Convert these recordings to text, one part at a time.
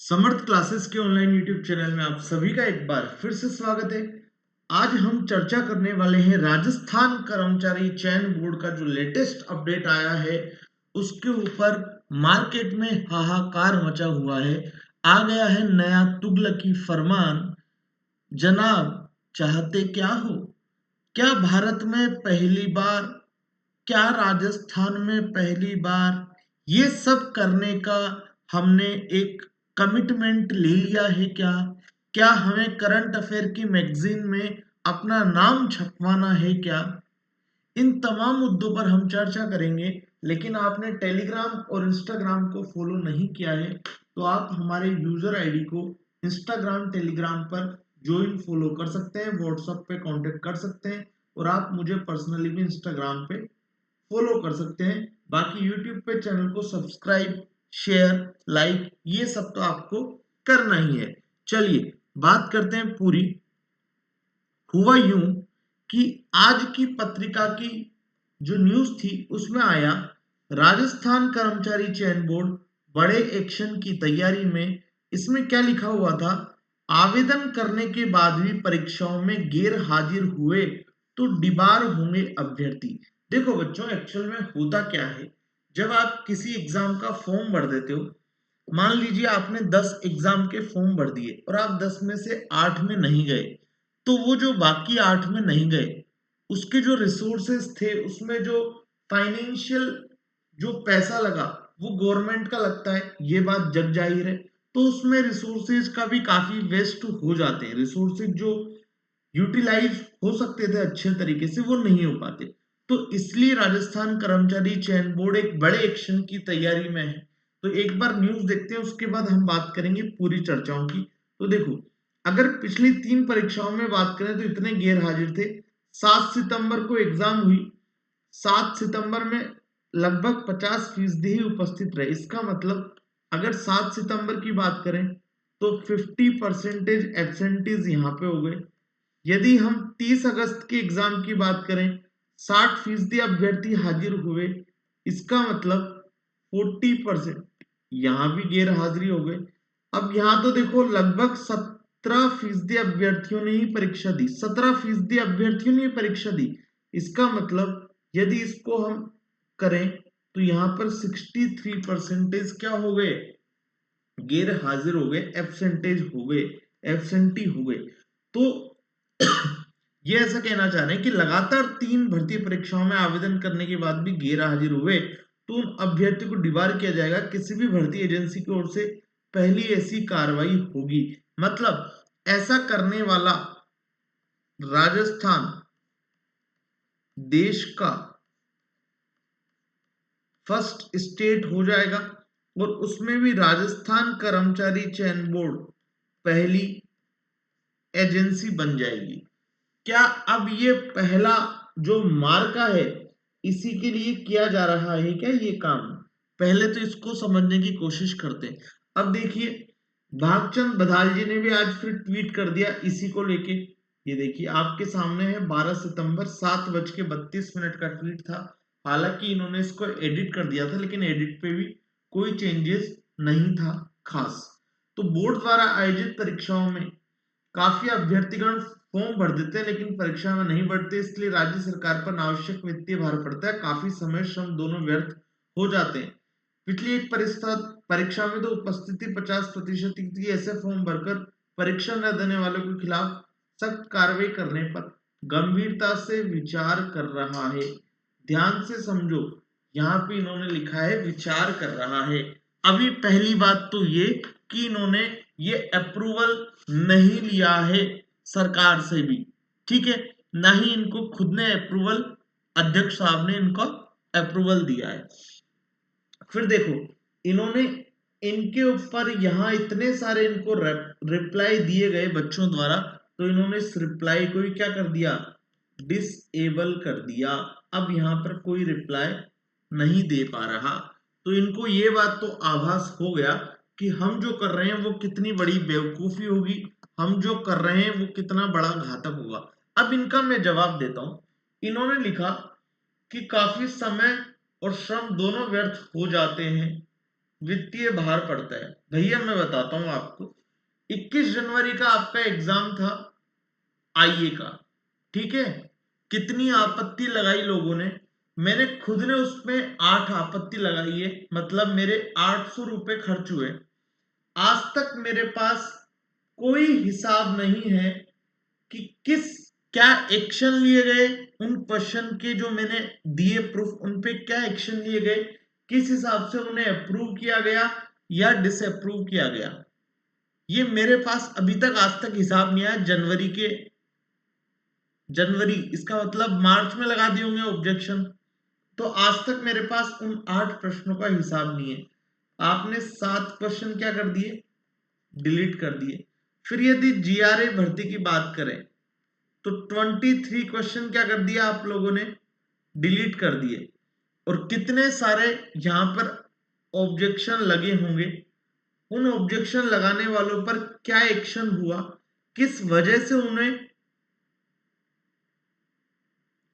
समर्थ classes के online YouTube channel में आप सभी का एक बार फिर से स्वागत है। आज हम चर्चा करने वाले हैं राजस्थान कर्मचारी चयन बोर्ड का जो लेटेस्ट अपडेट आया है उसके ऊपर। मार्केट में हाहाकार मचा हुआ है। आ गया है नया तुगलकी फरमान। जनाब, चाहते क्या हो? क्या भारत में पहली बार, क्या राजस्थान में पहली बार ये सब करने का हमने एक कमिटमेंट ले लिया है क्या? क्या हमें करंट अफेयर की मैगजीन में अपना नाम छपवाना है क्या? इन तमाम मुद्दों पर हम चर्चा करेंगे। लेकिन आपने टेलीग्राम और इंस्टाग्राम को फॉलो नहीं किया है तो आप हमारे यूजर आईडी को इंस्टाग्राम टेलीग्राम पर ज्वाइन फॉलो कर सकते हैं, व्हाट्सएप पे कांटेक्ट कर सकते हैं और आप मुझे पर्सनली भी इंस्टाग्राम पे फॉलो कर सकते हैं। बाकी यूट्यूब पे चैनल को सब्सक्राइब, शेयर, लाइक ये सब तो आपको करना ही है। चलिए बात करते हैं पूरी। हुआ यूं कि आज की पत्रिका की जो न्यूज थी उसमें आया, राजस्थान कर्मचारी चयन बोर्ड बड़े एक्शन की तैयारी में। इसमें क्या लिखा हुआ था? आवेदन करने के बाद भी परीक्षाओं में गैर हाजिर हुए तो डिबार होंगे अभ्यर्थी। देखो बच्चों, एक्चुअल में होता क्या है, जब आप किसी एग्जाम का फॉर्म भर देते हो, मान लीजिए आपने 10 एग्जाम के फॉर्म भर दिए और आप 10 में से 8 में नहीं गए, तो वो जो बाकी 8 में नहीं गए उसके जो रिसोर्सेस थे उसमें जो फाइनेंशियल जो पैसा लगा वो गवर्नमेंट का लगता है, ये बात जग जाहिर है। तो उसमें रिसोर्सेज का भी काफी वेस्ट हो जाते हैं। रिसोर्सेज जो यूटिलाइज हो सकते थे अच्छे तरीके से वो नहीं हो पाते। तो इसलिए राजस्थान कर्मचारी चयन बोर्ड एक बड़े एक्शन की तैयारी में है। तो एक बार न्यूज देखते हैं, उसके बाद हम बात करेंगे पूरी चर्चाओं की। तो देखो, अगर पिछली 3 परीक्षाओं में बात करें तो इतने गैर हाजिर थे। 7 सितंबर को एग्जाम हुई। 7 सितंबर में लगभग 50% ही उपस्थित रहे। इसका मतलब अगर 7 सितंबर की बात करें तो 50% एब्सेंटीज यहाँ पे हो गए। यदि हम 30 अगस्त के एग्जाम की बात करें, 60% अभ्यर्थी हाजिर हुए। इसका मतलब 40% यहां भी गैर हाजिरी हो गई। अब यहां तो देखो, लगभग 17% अभ्यर्थियों ने ही परीक्षा दी। 17% अभ्यर्थियों ने ही परीक्षा दी। इसका मतलब यदि इसको हम करें तो यहां पर 63% क्या हो गए? गैर हाजिर हो गए, एब्सेंटेज हो गए, एब्सेंटी हो गए। तो ये ऐसा कहना चाह रहे हैं कि लगातार 3 भर्ती परीक्षाओं में आवेदन करने के बाद भी गैर हाजिर हुए तो उन अभ्यर्थी को डिबार किया जाएगा। किसी भी भर्ती एजेंसी की ओर से पहली ऐसी कार्रवाई होगी। मतलब ऐसा करने वाला राजस्थान देश का फर्स्ट स्टेट हो जाएगा और उसमें भी राजस्थान कर्मचारी चयन बोर्ड पहली एजेंसी बन जाएगी। क्या अब ये पहला जो मार्का है इसी के लिए किया जा रहा है क्या ये काम? पहले तो इसको समझने की कोशिश करते हैं। अब देखिए, भागचंद बधाल जी ने भी आज फिर ट्वीट कर दिया इसी को लेके। ये देखिए आपके सामने है, 12 सितंबर 7:32 का ट्वीट था। हालांकि इन्होंने इसको एडिट कर दिया था लेकिन एडिट पे भी कोई चेंजेस नहीं था खास। तो बोर्ड द्वारा आयोजित परीक्षाओं में काफी अभ्यर्थीगण फॉर्म भर देते हैं लेकिन परीक्षा में नहीं बढ़ते, इसलिए राज्य सरकार पर अनावश्यक वित्तीय भार पड़ता है। काफी समय श्रम दोनों व्यर्थ हो जाते हैं। पिछली एक परीक्षा में तो उपस्थिति 50% थी। ऐसे फॉर्म भरकर परीक्षा न देने वालों के खिलाफ सख्त कार्रवाई करने पर गंभीरता से विचार कर रहा है। ध्यान से समझो, यहाँ पे इन्होंने लिखा है विचार कर रहा है। अभी पहली बात तो ये कि इन्होंने ये अप्रूवल नहीं लिया है सरकार से भी, ठीक है, ना ही इनको खुद ने अप्रूवल, अध्यक्ष साहब ने इनको अप्रूवल दिया है। फिर देखो, इन्होंने इनके ऊपर यहाँ इतने सारे इनको रिप्लाई दिए गए बच्चों द्वारा, तो इन्होंने इस रिप्लाई को ही क्या कर दिया? डिसेबल कर दिया। अब यहाँ पर कोई रिप्लाई नहीं दे पा रहा। तो इनको ये बात तो आभास हो गया कि हम जो कर रहे हैं वो कितनी बड़ी बेवकूफी होगी, हम जो कर रहे हैं वो कितना बड़ा घातक होगा। अब इनका मैं जवाब देता हूं। इन्होंने लिखा कि काफी समय और श्रम दोनों व्यर्थ हो जाते हैं। वित्तीय भार पड़ता है। भैया मैं बताता हूं आपको, 21 जनवरी का आपका एग्जाम था आईए का, ठीक है। कितनी आपत्ति लगाई लोगों ने, मैंने खुद ने उसमें 8 आपत्ति लगाई है, मतलब मेरे 800 रुपए खर्च हुए। आज तक मेरे पास कोई हिसाब नहीं है कि किस क्या एक्शन लिए गए, उन क्वेश्चन के जो मैंने दिए प्रूफ, उन पे क्या एक्शन लिए गए, किस हिसाब से उन्हें अप्रूव किया गया या डिसअप्रूव किया गया, ये मेरे पास अभी तक आज तक हिसाब नहीं आया। जनवरी इसका मतलब मार्च में लगा दिए होंगे ऑब्जेक्शन, तो आज तक मेरे पास उन 8 प्रश्नों का हिसाब नहीं है। आपने 7 क्वेश्चन क्या कर दिए, डिलीट कर दिए। फिर यदि जीआरए भर्ती की बात करें तो 23 क्वेश्चन क्या कर दिया आप लोगों ने, डिलीट कर दिए। और कितने सारे यहां पर ऑब्जेक्शन लगे होंगे, उन ऑब्जेक्शन लगाने वालों पर क्या एक्शन हुआ, किस वजह से उन्हें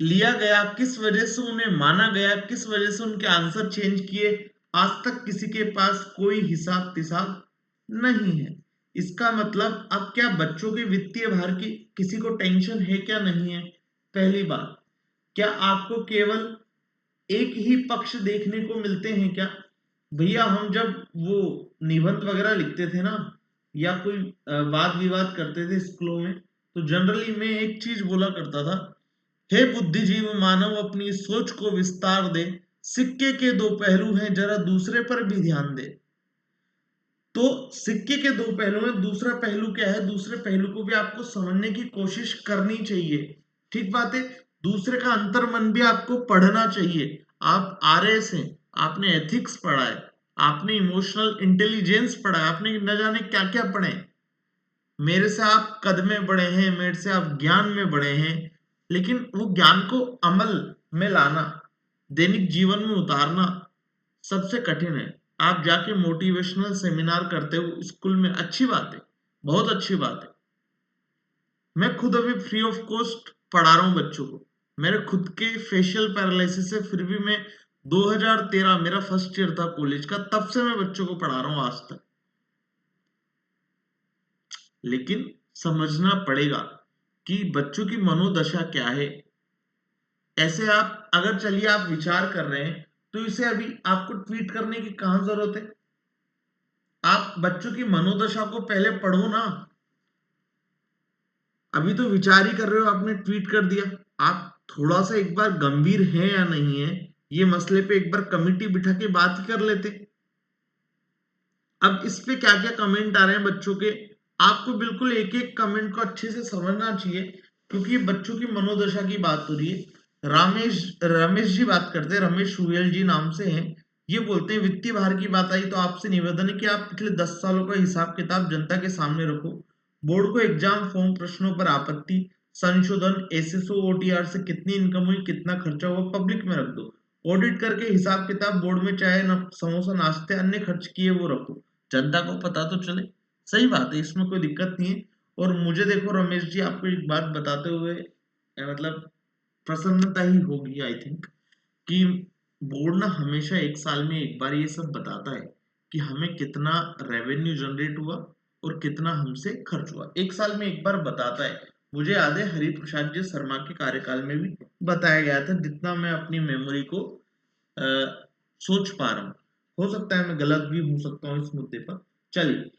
लिया गया, किस वजह से उन्हें माना गया, किस वजह से उनके आंसर चेंज किए, आज तक किसी के पास कोई हिसाब किताब नहीं है। इसका मतलब अब क्या बच्चों के वित्तीय भार की किसी को टेंशन है क्या, नहीं है। पहली बात, क्या आपको केवल एक ही पक्ष देखने को मिलते हैं क्या। भैया हम जब वो निबंध वगैरह लिखते थे ना, या कोई वाद विवाद करते थे स्कूलों में, तो जनरली मैं एक चीज बोला करता था, हे बुद्धिजीव मानव अपनी सोच को विस्तार दे, सिक्के के दो पहलू हैं जरा दूसरे पर भी ध्यान दे। तो सिक्के के दो पहलू हैं, दूसरा पहलू क्या है, दूसरे पहलू को भी आपको समझने की कोशिश करनी चाहिए, ठीक बात है। दूसरे का अंतर्मन भी आपको पढ़ना चाहिए। आप आरएस हैं, आपने एथिक्स पढ़ा है, आपने इमोशनल इंटेलिजेंस पढ़ा है, आपने न जाने क्या क्या पढ़े। मेरे से आप कद में बड़े हैं, मेरे से आप ज्ञान में बड़े हैं, लेकिन वो ज्ञान को अमल में लाना, दैनिक जीवन में उतारना सबसे कठिन है। आप जाके मोटिवेशनल सेमिनार करते हो स्कूल में, अच्छी बात है, बहुत अच्छी बात है। मैं खुद अभी फ्री ऑफ कॉस्ट पढ़ा रहा हूँ बच्चों को। मेरे खुद के फेशियल पैरालिसिस है, फिर भी मैं 2013 मेरा फर्स्ट ईयर था कॉलेज का, तब से मैं बच्चों को पढ़ा रहा हूँ आज तक। लेकिन समझना पड़ेगा कि बच्चों की मनोदशा क्या है। ऐसे आप अगर चलिए आप विचार कर रहे हैं, तो इसे अभी आपको ट्वीट करने की कहां जरूरत है। आप बच्चों की मनोदशा को पहले पढ़ो ना। अभी तो विचार ही कर रहे हो, आपने ट्वीट कर दिया। आप थोड़ा सा एक बार गंभीर है या नहीं है, ये मसले पे एक बार कमिटी बिठा के बात ही कर लेते। अब इस पे क्या क्या कमेंट आ रहे हैं बच्चों के, आपको बिल्कुल एक एक कमेंट को अच्छे से समझना चाहिए, क्योंकि बच्चों की मनोदशा की बात हो रही है। रमेश जी बात करते हैं, रमेश सुयल जी नाम से हैं। ये बोलते हैं वित्तीय भार की बात आई तो आपसे निवेदन है कि आप पिछले 10 सालों का हिसाब किताब जनता के सामने रखो। बोर्ड को एग्जाम फॉर्म प्रश्नों पर आपत्ति, संशोधन, एसएसओ ओटीआर से कितनी इनकम हुई, कितना खर्चा हुआ, पब्लिक में रख दो। ऑडिट करके हिसाब किताब बोर्ड में चाहे समोसा नाश्ते अन्य खर्च किए वो रखो, जनता को पता तो चले। सही बात है, इसमें कोई दिक्कत नहीं है। और मुझे देखो रमेश जी, आपको एक बात बताते हुए मतलब प्रसन्नता ही होगी आई थिंक, कि बोर्ड ना हमेशा एक साल में एक बार ये सब बताता है कि हमें कितना रेवेन्यू जनरेट हुआ और कितना हमसे खर्च हुआ, एक साल में एक बार बताता है। मुझे याद है हरिप्रसाद जी शर्मा के कार्यकाल में भी बताया गया था, जितना मैं अपनी मेमोरी को अ, सोच पा रहा हूँ। हो सकता है मैं गलत भी हो सकता हूँ इस मुद्दे पर। चलिए,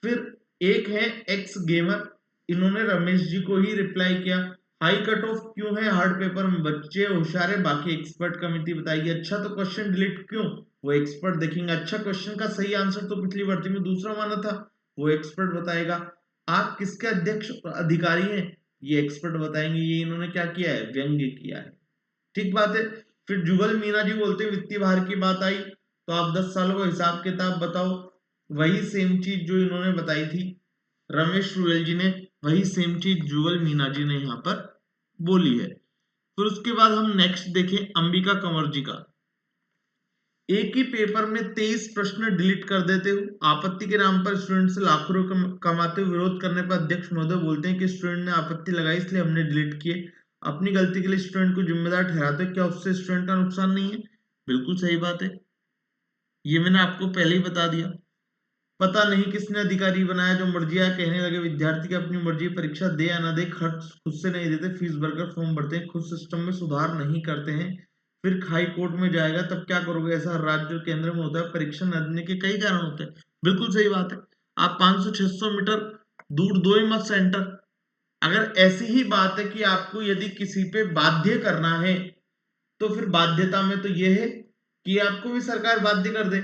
फिर एक है एक्स गेमर, इन्होंने रमेश जी को ही रिप्लाई किया, हाई कट ऑफ क्यों है हार्ड पेपर में, बच्चे होशियार है, बाकी एक्सपर्ट कमेटी बताएगी। अच्छा तो क्वेश्चन डिलीट क्यों, वो एक्सपर्ट देखेंगे। अच्छा क्वेश्चन का सही आंसर तो पिछली भर्ती में दूसरा माना था, वो एक्सपर्ट बताएगा। आप किसके अध्यक्ष अधिकारी हैं, ये एक्सपर्ट बताएंगे। ये इन्होंने क्या किया है, व्यंग्य किया है, ठीक बात है। फिर जुगल मीना जी बोलते हैं वित्तीय भार की बात आई तो आप 10 सालों का हिसाब किताब बताओ। वही सेम चीज जो इन्होंने बताई थी रमेश रुयल जी ने, वही सेम चीज जुगल मीना जी ने यहाँ पर बोली है। फिर उसके बाद हम नेक्स्ट देखें अंबिका कंवर जी का, एक ही पेपर में 23 प्रश्न डिलीट कर देते हो, आपत्ति के नाम पर स्टूडेंट से लाखों रुपए कमाते हुए विरोध करने पर अध्यक्ष महोदय बोलते हैं कि स्टूडेंट ने आपत्ति लगाई इसलिए हमने डिलीट किए। अपनी गलती के लिए स्टूडेंट को जिम्मेदार ठहराते, क्या उससे स्टूडेंट का नुकसान नहीं है। बिल्कुल सही बात है। ये मैंने आपको पहले ही बता दिया। पता नहीं किसने अधिकारी बनाया जो मर्जी आया कहने लगे विद्यार्थी की अपनी मर्जी परीक्षा दे या ना दे, खर्च खुद से नहीं देते, फीस भरकर फॉर्म भरते हैं, खुद सिस्टम में सुधार नहीं करते हैं, फिर हाई कोर्ट में जाएगा तब क्या करोगे? ऐसा हर राज्य और केंद्र में होता है। परीक्षा न देने के कई कारण होते हैं। बिल्कुल सही बात है। आप 500-600 मीटर दूर दो ही मत सेंटर। अगर ऐसी ही बात है कि आपको यदि किसी पे बाध्य करना है तो फिर बाध्यता में तो यह है कि आपको भी सरकार बाध्य कर दे।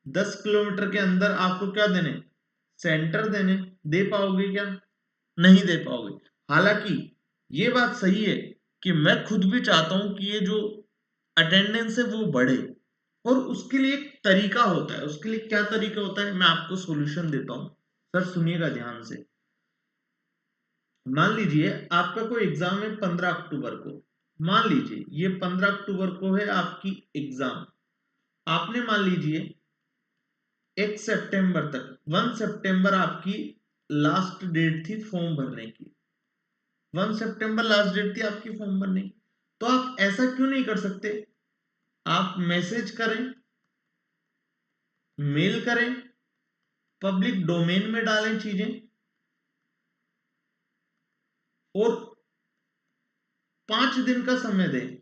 10 किलोमीटर के अंदर आपको क्या देने? सेंटर देने। दे पाओगे क्या? नहीं दे पाओगे। हालांकि ये बात सही है कि मैं खुद भी चाहता हूं कि ये जो अटेंडेंस है वो बढ़े, और उसके लिए एक तरीका होता है। उसके लिए क्या तरीका होता है मैं आपको सॉल्यूशन देता हूं। सर सुनिएगा ध्यान से। मान लीजिए आपका कोई एग्जाम है 15 अक्टूबर को। मान लीजिए ये 15 अक्टूबर को है आपकी एग्जाम। आपने मान लीजिए 1 सितंबर तक, 1 सितंबर आपकी लास्ट डेट थी फॉर्म भरने की। 1 सितंबर लास्ट डेट थी आपकी फॉर्म भरने की। तो आप ऐसा क्यों नहीं कर सकते? आप मैसेज करें, मेल करें, पब्लिक डोमेन में डालें चीजें, और 5 दिन का समय दें,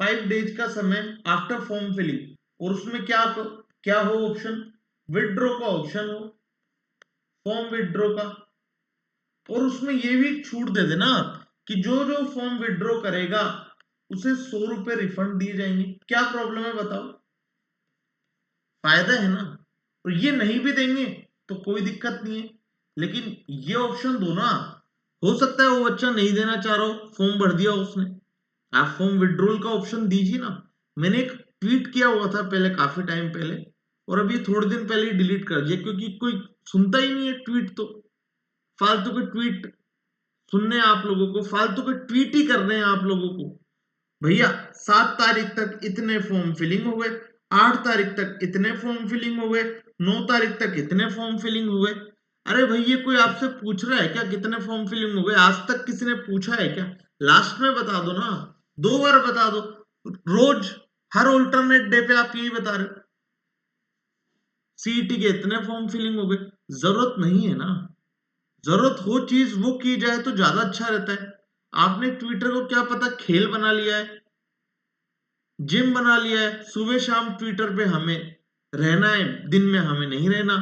5 डेज का समय आफ्टर फॉर्म फिलिंग। और उसमें क्या क्या हो ऑप्शन? विड्रॉ का ऑप्शन हो, फॉर्म विड्रॉ का। और उसमें ये भी छूट दे देना कि जो जो फॉर्म विड्रॉ करेगा उसे 100 रुपए रिफंड दिए जाएंगे। क्या प्रॉब्लम है बताओ? फायदा है ना। और ये नहीं भी देंगे तो कोई दिक्कत नहीं है, लेकिन ये ऑप्शन दो ना। हो सकता है वो बच्चा नहीं देना चाह रहा हो, फॉर्म भर दिया उसने, आप फॉर्म विड्रॉल का ऑप्शन दीजिए ना। मैंने एक ट्वीट किया हुआ था पहले, काफी टाइम पहले, और अभी थोड़े दिन पहले ही डिलीट कर दिया क्योंकि कोई सुनता ही नहीं है ट्वीट। तो फालतू के ट्वीट सुनने आप लोगों को, फालतू के ट्वीट ही कर रहे हैं आप लोगों को। भैया 7 तारीख तक इतने फॉर्म फिलिंग हो गए, 8 तारीख तक इतने फॉर्म फिलिंग हो गए, 9 तारीख तक इतने फॉर्म फिलिंग हो गए। अरे भाई ये कोई आपसे पूछ रहा है क्या कितने फॉर्म फिलिंग हो गए? आज तक किसी ने पूछा है क्या? लास्ट में बता दो ना, 2 बार बता दो। रोज हर ऑल्टरनेट डे पे आप यही बता रहे हो सीईटी के इतने फॉर्म फिलिंग हो गए। जरूरत नहीं है ना। जरूरत हो चीज वो की जाए तो ज्यादा अच्छा रहता है। आपने ट्विटर को क्या पता खेल बना लिया है, जिम बना लिया है। सुबह शाम ट्विटर पे हमें रहना है, दिन में हमें नहीं रहना।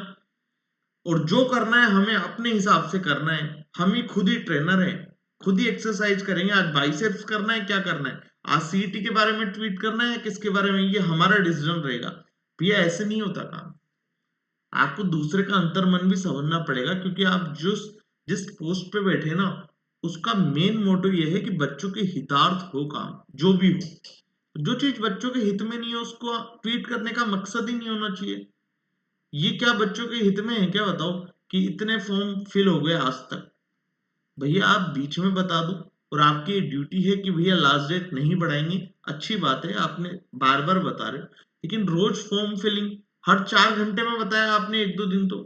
और जो करना है हमें अपने हिसाब से करना है। हम ही खुद ही ट्रेनर हैं, खुद ही एक्सरसाइज करेंगे। आज बाइसेप्स करना है, क्या करना है, आज सीईटी के बारे में ट्वीट करना है, किसके बारे में, ये हमारा डिसीजन रहेगा। भैया ऐसे नहीं होता काम। आपको दूसरे का अंतर्मन भी समझना पड़ेगा, क्योंकि आप जिस पोस्ट पे बैठे ना, उसका मेन मोटो ये है कि बच्चों के हितार्थ हो काम, जो भी हो। जो चीज बच्चों के हित में नहीं है उसको ट्वीट करने का मकसद ही नहीं होना चाहिए। ये क्या बच्चों के हित में है क्या बताओ कि इतने फॉर्म फिल हो गए आज तक? भैया आप बीच में बता दो, और आपकी ड्यूटी है कि भैया लास्ट डेट नहीं बढ़ाएंगे। अच्छी बात है, आपने बार बार बता रहे हो, लेकिन रोज फॉर्म फिलिंग हर 4 घंटे में बताया आपने, 1-2 दिन तो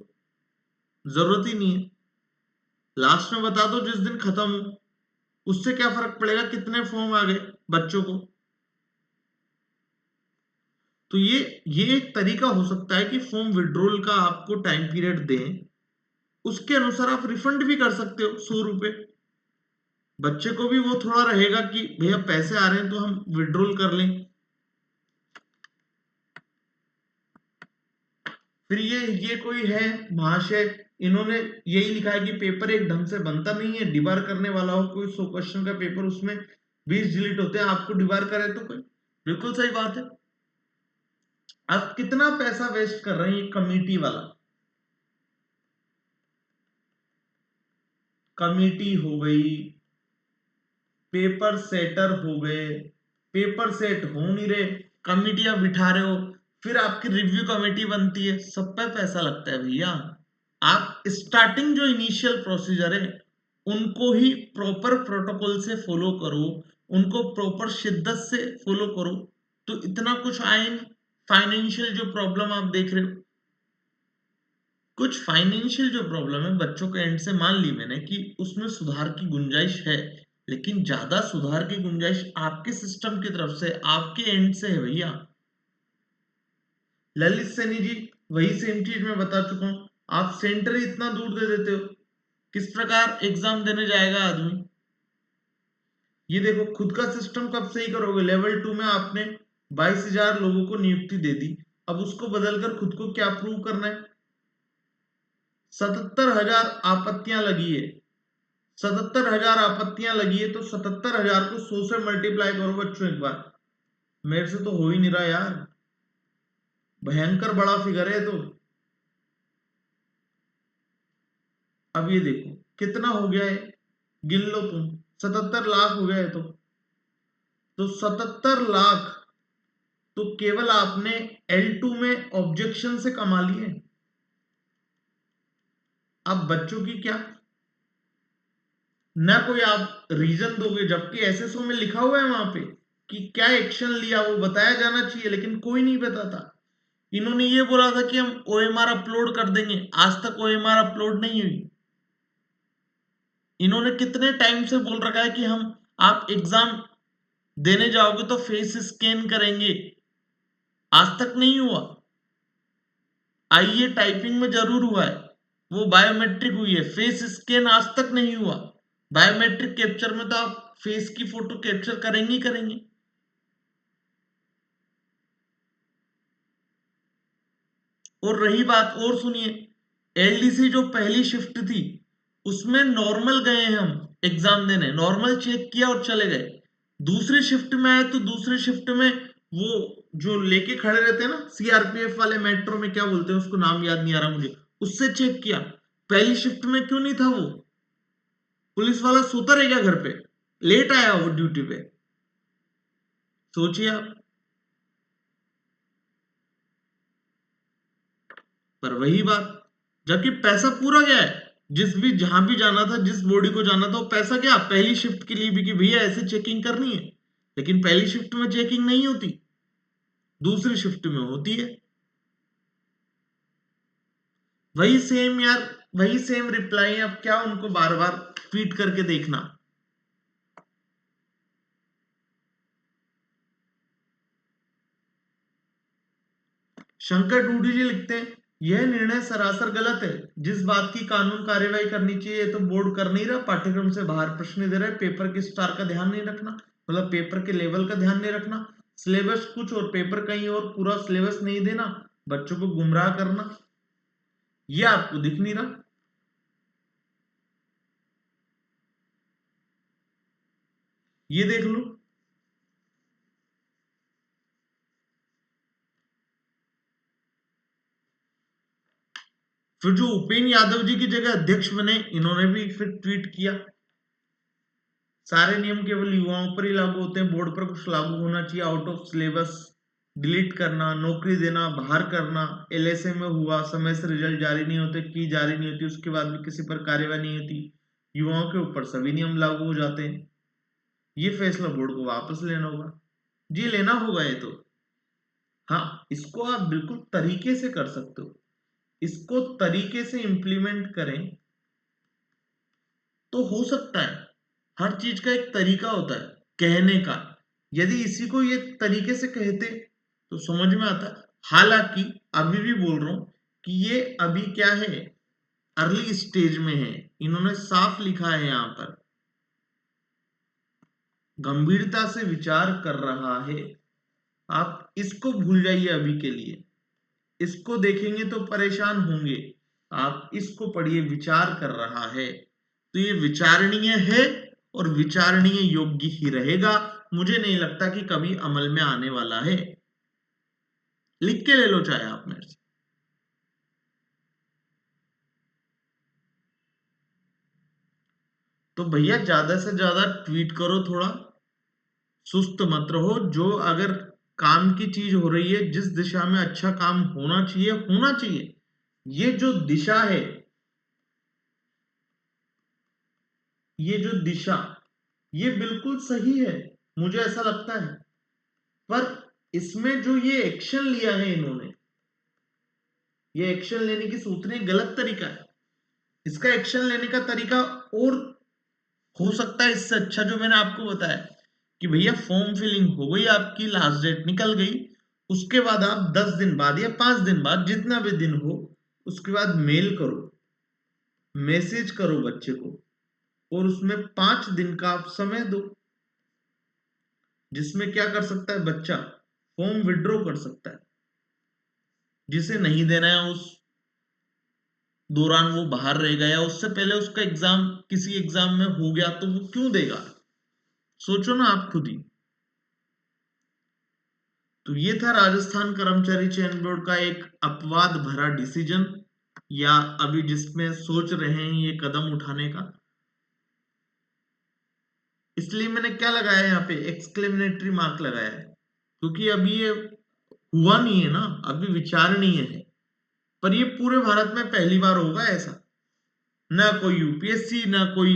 जरूरत ही नहीं है। लास्ट में बता दो जिस दिन खत्म हो, उससे क्या फर्क पड़ेगा कितने फॉर्म आ गए बच्चों को। तो ये एक तरीका हो सकता है कि फॉर्म विड्रॉल का आपको टाइम पीरियड दें, उसके अनुसार आप रिफंड भी कर सकते हो 100 रुपए। बच्चे को भी वो थोड़ा रहेगा कि भैया पैसे आ रहे हैं तो हम विड्रॉल कर लें। फिर ये कोई है महाशय, इन्होंने यही लिखा है कि पेपर एक ढंग से बनता नहीं है, डिबार करने वाला हो कोई 100 क्वेश्चन का पेपर, उसमें 20 डिलीट होते हैं, आपको डिबार करे तो कोई। बिल्कुल सही बात है। आप कितना पैसा वेस्ट कर रहे हैं ये कमिटी वाला। कमिटी हो गई, पेपर सेटर हो गए, पेपर सेट हो नहीं रहे, कमिटियां बिठा रहे हो, फिर आपकी रिव्यू कमेटी बनती है, सब पे पैसा लगता है भैया। आप स्टार्टिंग जो इनिशियल प्रोसीजर है उनको ही प्रॉपर प्रोटोकॉल से फॉलो करो, उनको प्रॉपर शिद्दत से फॉलो करो, तो इतना कुछ आए नहीं। फाइनेंशियल जो प्रॉब्लम आप देख रहे हो, कुछ फाइनेंशियल जो प्रॉब्लम है बच्चों के एंड से मान ली मैंने कि उसमें सुधार की गुंजाइश है, लेकिन ज्यादा सुधार की गुंजाइश आपके सिस्टम की तरफ से, आपके एंड से है भैया। ललित सैनी जी वही सेम चीज मैं बता चुका हूं, आप सेंटर ही इतना दूर दे देते हो, किस प्रकार एग्जाम देने जाएगा आदमी। ये देखो खुद का सिस्टम कब सही करोगे, लेवल 2 में आपने 22,000 लोगों को नियुक्ति दे दी, अब उसको बदलकर खुद को क्या प्रूव करना है। 77,000 आपत्तियां लगी है, 77,000 आपत्तियां लगी है, तो 77,000 को 100 से मल्टीप्लाई करो बच्चों एक बार, मेरे से तो हो ही नहीं रहा यार, भयंकर बड़ा फिगर है। तो अब ये देखो कितना हो गया है, गिन लो तुम, 77 लाख हो गया है। तो 77 लाख तो केवल आपने L2 में ऑब्जेक्शन से कमा लिए। अब बच्चों की क्या, ना कोई आप रीजन दोगे, जबकि एसएसओ में लिखा हुआ है वहां पे कि क्या एक्शन लिया वो बताया जाना चाहिए, लेकिन कोई नहीं बताता। इन्होंने ये बोला था कि हम ओएमआर अपलोड कर देंगे, आज तक ओएमआर अपलोड नहीं हुई। इन्होंने कितने टाइम से बोल रखा है कि हम, आप एग्जाम देने जाओगे तो फेस स्कैन करेंगे, आज तक नहीं हुआ। आईए टाइपिंग में जरूर हुआ है, वो बायोमेट्रिक हुई है, फेस स्कैन आज तक नहीं हुआ। बायोमेट्रिक कैप्चर में तो आप फेस की फोटो कैप्चर करेंगे ही करेंगे। और रही बात, और सुनिए, एलडीसी जो पहली शिफ्ट थी उसमें नॉर्मल गए हम एग्जाम देने, नॉर्मल चेक किया और चले गए। दूसरी शिफ्ट में आए तो दूसरी शिफ्ट में वो जो लेके खड़े रहते हैं ना सीआरपीएफ वाले, मेट्रो में क्या बोलते हैं उसको, नाम याद नहीं आ रहा मुझे, उससे चेक किया। पहली शिफ्ट में क्यों नहीं था वो, पुलिस वाला सोता रह गया घर पे, लेट आया वो ड्यूटी पे, सोचिए आप। पर वही बात, जबकि पैसा पूरा गया है, जिस भी जहां भी जाना था, जिस बॉडी को जाना था, वो पैसा क्या पहली शिफ्ट के लिए भी कि भैया ऐसे चेकिंग करनी है, लेकिन पहली शिफ्ट में चेकिंग नहीं होती, दूसरी शिफ्ट में होती है। वही सेम यार, वही सेम रिप्लाई, अब क्या उनको बार बार ट्वीट करके देखना। शंकर डूडी जी लिखते हैं, यह निर्णय सरासर गलत है, जिस बात की कानून कार्यवाही करनी चाहिए तो बोर्ड कर नहीं रहा, पाठ्यक्रम से बाहर प्रश्न दे रहा है, पेपर के स्टार का ध्यान नहीं रखना, मतलब पेपर के लेवल का ध्यान नहीं रखना, सिलेबस कुछ और पेपर कहीं और, पूरा सिलेबस नहीं देना, बच्चों को गुमराह करना, ये आपको दिख नहीं रहा। ये देख लो, फिर जो उपेन्द्र यादव जी की जगह अध्यक्ष बने, इन्होंने भी फिर ट्वीट किया, सारे नियम केवल युवाओं पर ही लागू होते हैं, बोर्ड पर कुछ लागू होना चाहिए, आउट ऑफ सिलेबस डिलीट करना, नौकरी देना, बाहर करना, एलएसए में हुआ, समय से रिजल्ट जारी नहीं होते, की जारी नहीं होती, उसके बाद भी किसी पर कार्यवाही नहीं होती, युवाओं के ऊपर सभी नियम लागू हो जाते हैं, ये फैसला बोर्ड को वापस लेना होगा। जी लेना होगा ये तो, हाँ इसको आप बिल्कुल तरीके से कर सकते हो, इसको तरीके से इंप्लीमेंट करें तो हो सकता है। हर चीज का एक तरीका होता है कहने का, यदि इसी को ये तरीके से कहते तो समझ में आता। हालांकि अभी भी बोल रहा हूं कि ये अभी क्या है, अर्ली स्टेज में है, इन्होंने साफ लिखा है यहां पर, गंभीरता से विचार कर रहा है। आप इसको भूल जाइए अभी के लिए, इसको देखेंगे तो परेशान होंगे, आप इसको पढ़िए, विचार कर रहा है, तो ये विचारणीय है और विचारणीय योग्य ही रहेगा, मुझे नहीं लगता कि कभी अमल में आने वाला है। लिख के ले लो चाहे आप मेरे से। तो भैया ज्यादा से ज्यादा ट्वीट करो, थोड़ा सुस्त मत रहो, जो अगर काम की चीज हो रही है, जिस दिशा में अच्छा काम होना चाहिए होना चाहिए, ये जो दिशा है, ये जो दिशा, ये बिल्कुल सही है, मुझे ऐसा लगता है। पर इसमें जो ये एक्शन लिया है इन्होंने, ये एक्शन लेने की सूचना गलत तरीका है, इसका एक्शन लेने का तरीका और हो सकता है इससे अच्छा, जो मैंने आपको बताया कि भैया फॉर्म फिलिंग हो गई आपकी, लास्ट डेट निकल गई, उसके बाद आप 10 दिन बाद या 5 दिन बाद, जितना भी दिन हो, उसके बाद मेल करो, मैसेज करो बच्चे को, और उसमें 5 दिन का आप समय दो, जिसमें क्या कर सकता है बच्चा, फॉर्म विड्रॉ कर सकता है। जिसे नहीं देना है उस दौरान वो बाहर रह गया, उससे पहले उसका एग्जाम किसी एग्जाम में हो गया, तो वो क्यों देगा? सोचो ना आप खुद ही। तो ये था राजस्थान कर्मचारी चयन बोर्ड का एक अपवाद भरा डिसीजन, या अभी जिसमें सोच रहे हैं ये कदम उठाने का। इसलिए मैंने क्या लगाया यहाँ पे, एक्सक्लेमेटरी मार्क लगाया है, क्योंकि अभी ये हुआ नहीं है ना, अभी विचार नहीं है। पर ये पूरे भारत में पहली बार होगा ऐसा। ना कोई यूपीएससी, ना कोई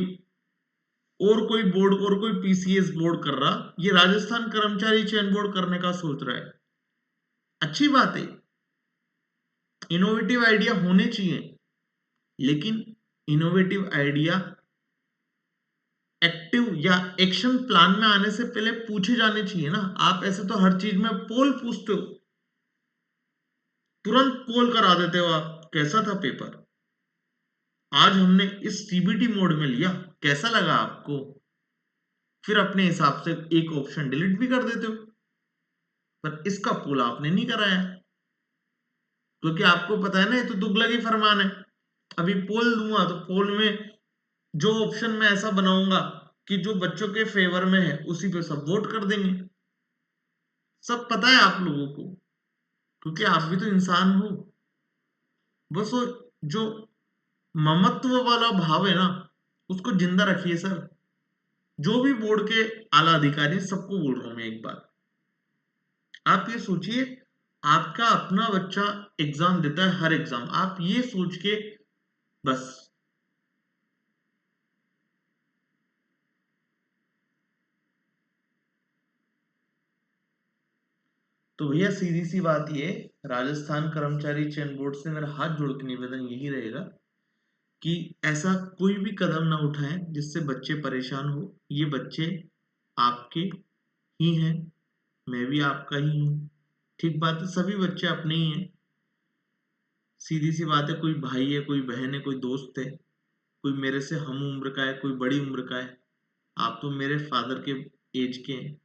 और कोई बोर्ड और कोई पीसीएस बोर्ड कर रहा, ये राजस्थान कर्मचारी चयन बोर्ड करने का सोच रहा है। अच्छी बात है, इनोवेटिव आइडिया होने चाहिए, लेकिन इनोवेटिव आइडिया एक्टिव या एक्शन प्लान में आने से पहले पूछे जाने चाहिए ना। आप ऐसे तो हर चीज में पोल पूछते हो, तुरंत पोल करा देते हो आप, कैसा था पेपर, आज हमने इस सीबीटी मोड में लिया, कैसा लगा आपको, फिर अपने हिसाब से एक ऑप्शन डिलीट भी कर देते हो। पर इसका पोल आपने नहीं कराया, क्योंकि आपको पता है ना ये तो तुगलकी फरमान है। अभी पोल दूंगा तो पोल में जो ऑप्शन मैं ऐसा बनाऊंगा कि जो बच्चों के फेवर में है उसी पे सब वोट कर देंगे। सब पता है आप लोगों को, क्योंकि आप भी तो इंसान हो। बस वो जो ममत्व वाला भाव है ना, उसको जिंदा रखिए सर। जो भी बोर्ड के आला अधिकारी, सबको बोल रहा हूं मैं एक बार, आप ये सोचिए, आपका अपना बच्चा एग्जाम देता है, हर एग्जाम आप ये सोच के बस। तो भैया सीधी सी बात ये, राजस्थान कर्मचारी चयन बोर्ड से मेरा हाथ जोड़ के निवेदन यही रहेगा कि ऐसा कोई भी कदम ना उठाएं जिससे बच्चे परेशान हो। ये बच्चे आपके ही हैं, मैं भी आपका ही हूँ, ठीक बात है, सभी बच्चे अपने ही हैं। सीधी सी बात है, कोई भाई है, कोई बहन है, कोई दोस्त है, कोई मेरे से हम उम्र का है, कोई बड़ी उम्र का है। आप तो मेरे फादर के एज के हैं।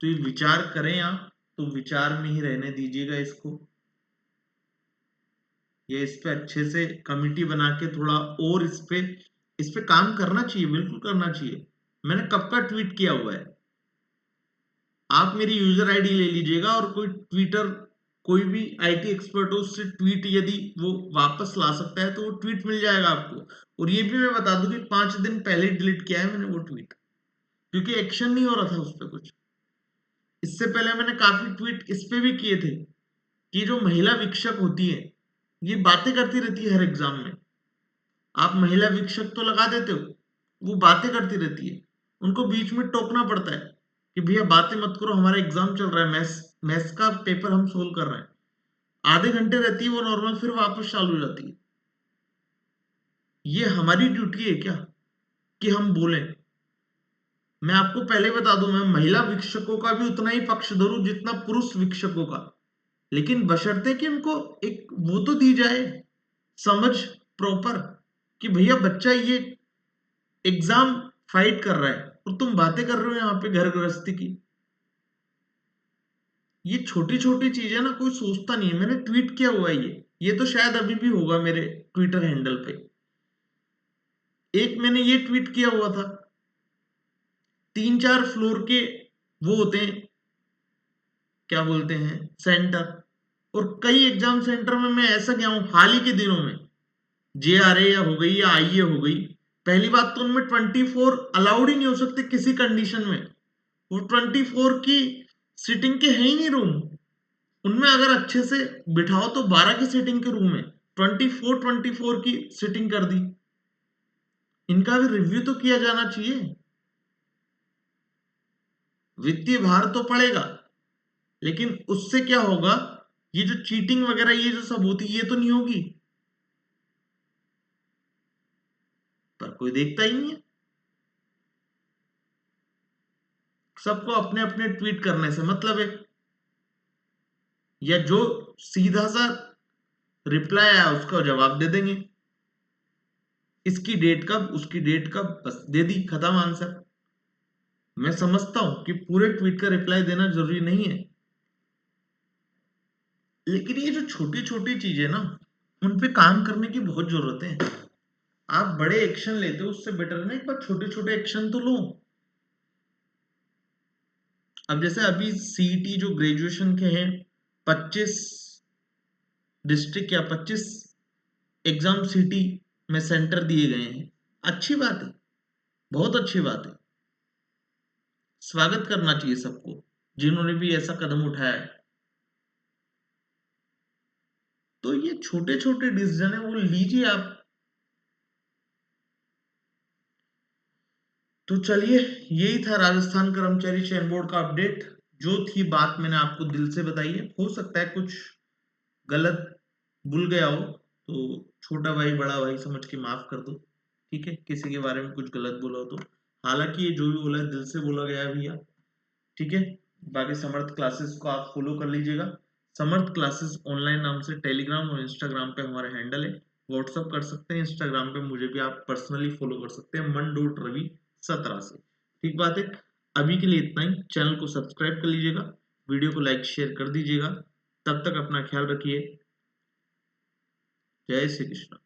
तो ये विचार करें आप, तो विचार में ही रहने दीजिएगा इसको, या इस पे अच्छे से कमिटी बना के थोड़ा और इस पे काम करना चाहिए, बिल्कुल करना चाहिए। मैंने कब का ट्वीट किया हुआ है, आप मेरी यूजर आईडी ले लीजिएगा, और कोई ट्विटर, कोई भी आईटी एक्सपर्ट हो उससे ट्वीट यदि वो वापस ला सकता है तो वो ट्वीट मिल जाएगा आपको। और ये भी मैं बता दूं कि 5 दिन पहले डिलीट किया है मैंने वो ट्वीट, क्योंकि एक्शन नहीं हो रहा था उस पर कुछ। इससे पहले मैंने काफी ट्वीट इस पे भी किए थे कि जो महिला विक्षक होती है, ये बातें करती रहती है हर एग्जाम में। आप महिला विक्षक तो लगा देते हो, वो बातें करती रहती है, उनको बीच में टोकना पड़ता है कि भैया बातें मत करो, हमारा एग्जाम चल रहा है, मैथ्स मैथ्स का पेपर हम सोल्व कर रहे हैं। आधे घंटे रहती है वो नॉर्मल, फिर वापस चालू हो जाती है। ये हमारी ड्यूटी है क्या कि हम बोलें? मैं आपको पहले बता दूं, मैं महिला विक्षकों का भी उतना ही पक्ष धरूं जितना पुरुष विक्षकों का, लेकिन बशर्ते कि उनको एक वो तो दी जाए समझ प्रॉपर, कि भैया बच्चा ये एग्जाम फाइट कर रहा है और तुम बातें कर रहे हो यहाँ पे घर गृहस्थी की। ये छोटी छोटी चीजें ना कोई सोचता नहीं है। मैंने ट्वीट किया हुआ है ये तो शायद अभी भी होगा मेरे ट्विटर हैंडल पे। एक मैंने ये ट्वीट किया हुआ था, 3-4 फ्लोर के वो होते हैं, क्या बोलते हैं, सेंटर, और कई एग्जाम सेंटर में मैं ऐसा गया हूं हाल ही के दिनों में, जेआरए या हो गई या आईए हो गई। पहली बात तो उनमें 24 अलाउड ही नहीं हो सकते किसी कंडीशन में, वो 24 की सीटिंग के है ही नहीं रूम। उनमें अगर अच्छे से बिठाओ तो 12 की सीटिंग के रूम है, 24 की सीटिंग कर दी। इनका भी रिव्यू तो किया जाना चाहिए। वित्तीय भार तो पड़ेगा, लेकिन उससे क्या होगा, ये जो चीटिंग वगैरह ये जो सब होती है ये तो नहीं होगी। पर कोई देखता ही नहीं है, सबको अपने अपने ट्वीट करने से मतलब है। या जो सीधा सा रिप्लाई आया उसका जवाब दे देंगे, इसकी डेट कब, उसकी डेट कब, बस दे दी, खत्म आंसर। मैं समझता हूं कि पूरे ट्वीट का रिप्लाई देना जरूरी नहीं है, लेकिन ये जो छोटी छोटी चीजें ना, उन पे काम करने की बहुत जरूरत है। आप बड़े एक्शन लेते हो उससे बेटर है ना एक बार छोटे छोटे एक्शन तो लो। अब जैसे अभी सीईटी जो ग्रेजुएशन के हैं 25 डिस्ट्रिक्ट या 25 एग्जाम सिटी में सेंटर दिए गए हैं, अच्छी बात है, बहुत अच्छी बात है, स्वागत करना चाहिए सबको जिन्होंने भी ऐसा कदम उठाया है। तो ये छोटे छोटे डिसीजन है, वो लीजिए आप। तो चलिए, यही था राजस्थान कर्मचारी चयन बोर्ड का अपडेट। जो थी बात मैंने आपको दिल से बताई है, हो सकता है कुछ गलत भूल गया हो तो छोटा भाई बड़ा भाई समझ के माफ कर दो, ठीक है, किसी के बारे में कुछ गलत बोला हो तो। हालांकि ये जो भी बोला है दिल से बोला गया है भैया, ठीक है। बाकी समर्थ क्लासेस को आप फॉलो कर लीजिएगा। समर्थ क्लासेस ऑनलाइन नाम से टेलीग्राम और इंस्टाग्राम पे हमारा हैंडल है, व्हाट्सअप कर सकते हैं, इंस्टाग्राम पे मुझे भी आप पर्सनली फॉलो कर सकते हैं मन.रवि17 से, ठीक बात है। अभी के लिए इतना ही, चैनल को सब्सक्राइब कर लीजिएगा, वीडियो को लाइक शेयर कर दीजिएगा। तब तक अपना ख्याल रखिए। जय श्री कृष्ण।